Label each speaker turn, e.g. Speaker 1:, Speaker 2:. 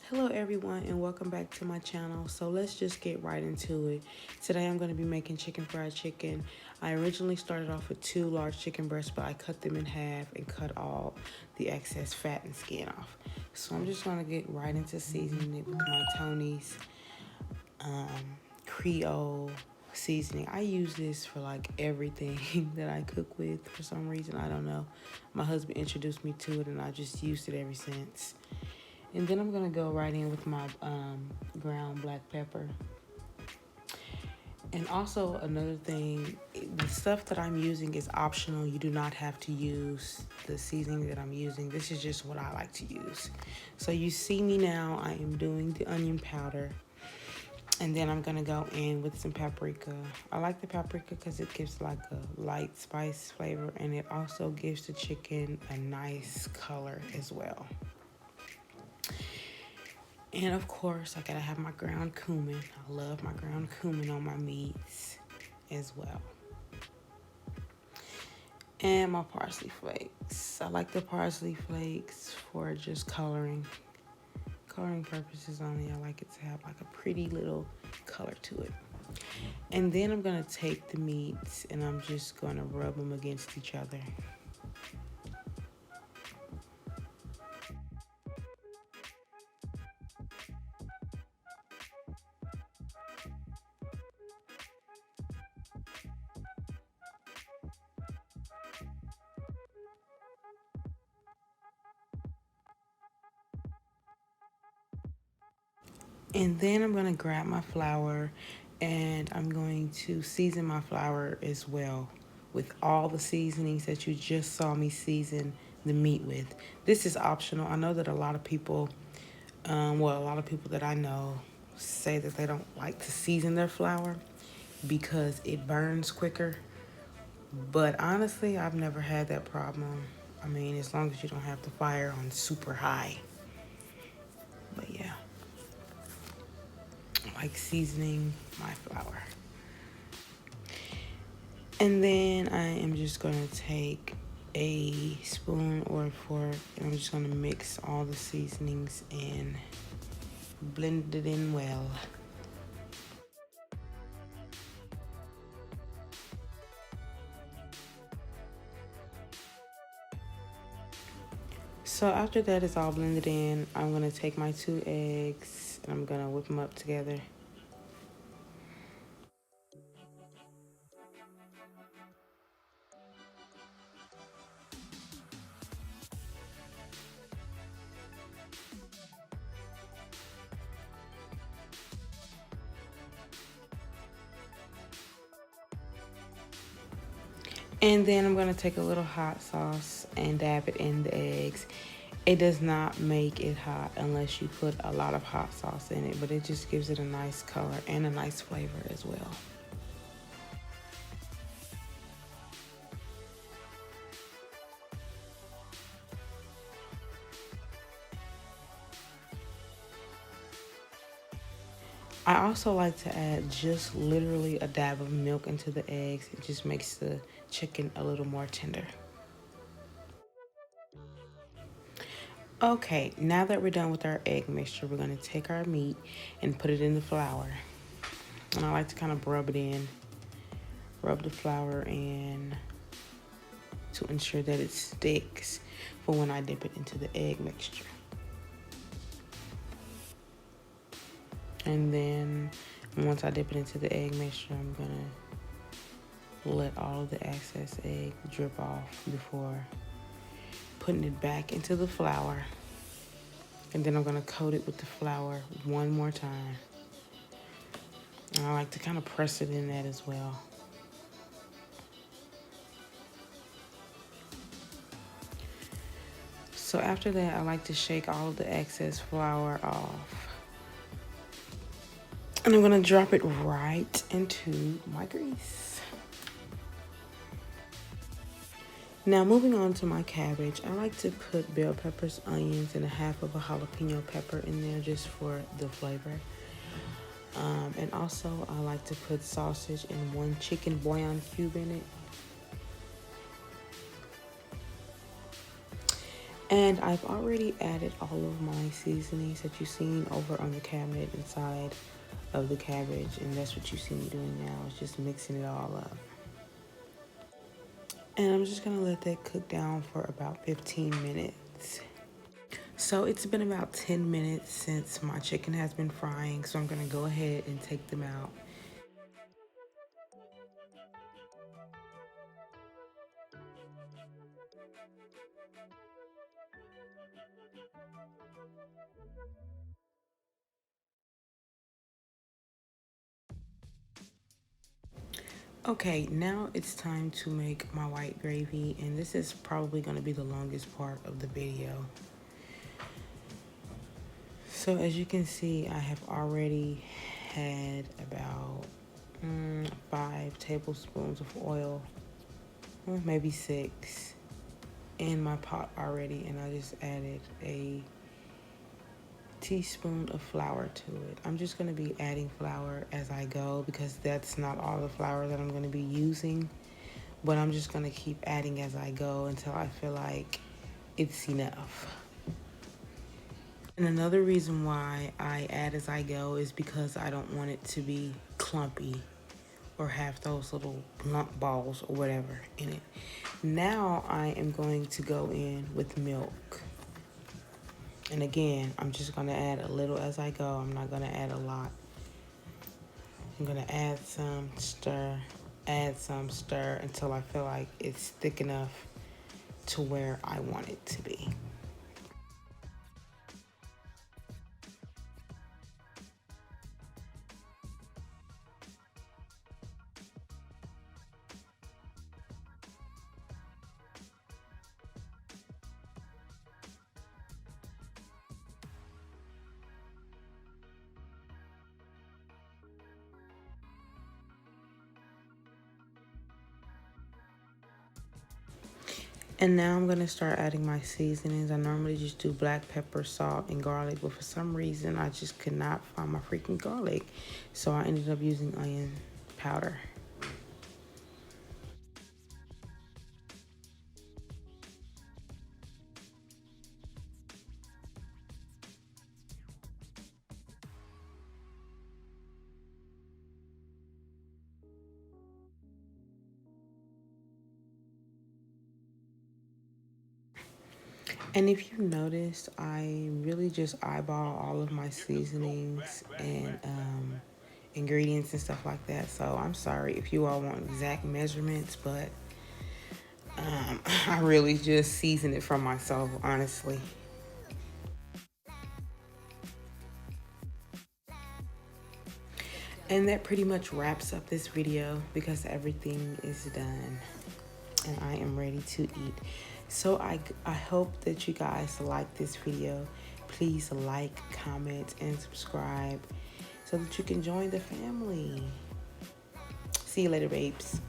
Speaker 1: Hello everyone and welcome back to my channel. So let's just get right into it. Today I'm going to be making chicken fried chicken. I originally started off with 2 large chicken breasts, but I cut them in half and cut all the excess fat and skin off. So I'm just going to get right into seasoning it with my Tony's Creole seasoning. I use this for like everything that I cook with for some reason. I don't know. My husband introduced me to it and I just used it ever since. And then I'm going to go right in with my ground black pepper. And also another thing, the stuff that I'm using is optional. You do not have to use the seasoning that I'm using. This is just what I like to use. So you see me now, I am doing the onion powder. And then I'm going to go in with some paprika. I like the paprika because it gives like a light spice flavor. And it also gives the chicken a nice color as well. And of course, I gotta have my ground cumin. I love my ground cumin on my meats as well. And my parsley flakes. I like the parsley flakes for just coloring purposes only. I like it to have like a pretty little color to it. And then I'm gonna take the meats and I'm just gonna rub them against each other. And then I'm going to grab my flour and I'm going to season my flour as well with all the seasonings that you just saw me season the meat with. This is optional. I know that a lot of people, a lot of people that I know say that they don't like to season their flour because it burns quicker. But honestly, I've never had that problem. I mean, as long as you don't have the fire on super high. But yeah. Like seasoning my flour. And then I am just going to take a spoon or a fork and I'm just going to mix all the seasonings and blend it in well. So after that is all blended in, I'm going to take my 2 eggs and I'm going to whip them up together. And then I'm going to take a little hot sauce and dab it in the eggs. It does not make it hot unless you put a lot of hot sauce in it, but it just gives it a nice color and a nice flavor as well. I also like to add just literally a dab of milk into the eggs. It just makes the chicken a little more tender. Okay, now that we're done with our egg mixture, we're going to take our meat and put it in the flour. And I like to kind of rub the flour in to ensure that it sticks for when I dip it into the egg mixture. And then once I dip it into the egg mixture, I'm going to let all of the excess egg drip off before putting it back into the flour. And then I'm going to coat it with the flour one more time. And I like to kind of press it in that as well. So after that, I like to shake all of the excess flour off. And I'm going to drop it right into my grease. Now moving on to my cabbage, I like to put bell peppers, onions, and a half of a jalapeno pepper in there just for the flavor. And also I like to put sausage and 1 chicken bouillon cube in it. And I've already added all of my seasonings that you've seen over on the cabinet inside of the cabbage, and that's what you see me doing now, is just mixing it all up. And I'm just gonna let that cook down for about 15 minutes. So it's been about 10 minutes since my chicken has been frying, so I'm gonna go ahead and take them out. Okay, now it's time to make my white gravy, and this is probably gonna be the longest part of the video. So as you can see, I have already had about 5 tablespoons of oil, maybe 6, in my pot already, and I just added a teaspoon of flour to it. I'm just going to be adding flour as I go because that's not all the flour that I'm going to be using, but I'm just going to keep adding as I go until I feel like it's enough. And another reason why I add as I go is because I don't want it to be clumpy or have those little lump balls or whatever in it. Now I am going to go in with milk. And again, I'm just going to add a little as I go. I'm not going to add a lot. I'm going to add some, stir until I feel like it's thick enough to where I want it to be. And now I'm gonna start adding my seasonings. I normally just do black pepper, salt, and garlic, but for some reason I just could not find my freaking garlic. So I ended up using onion powder. And if you noticed, I really just eyeball all of my seasonings and ingredients and stuff like that. So I'm sorry if you all want exact measurements, but I really just season it for myself, honestly. And that pretty much wraps up this video because everything is done and I am ready to eat. So I hope that you guys like this video. Please like, comment, and subscribe so that you can join the family. See you later, babes.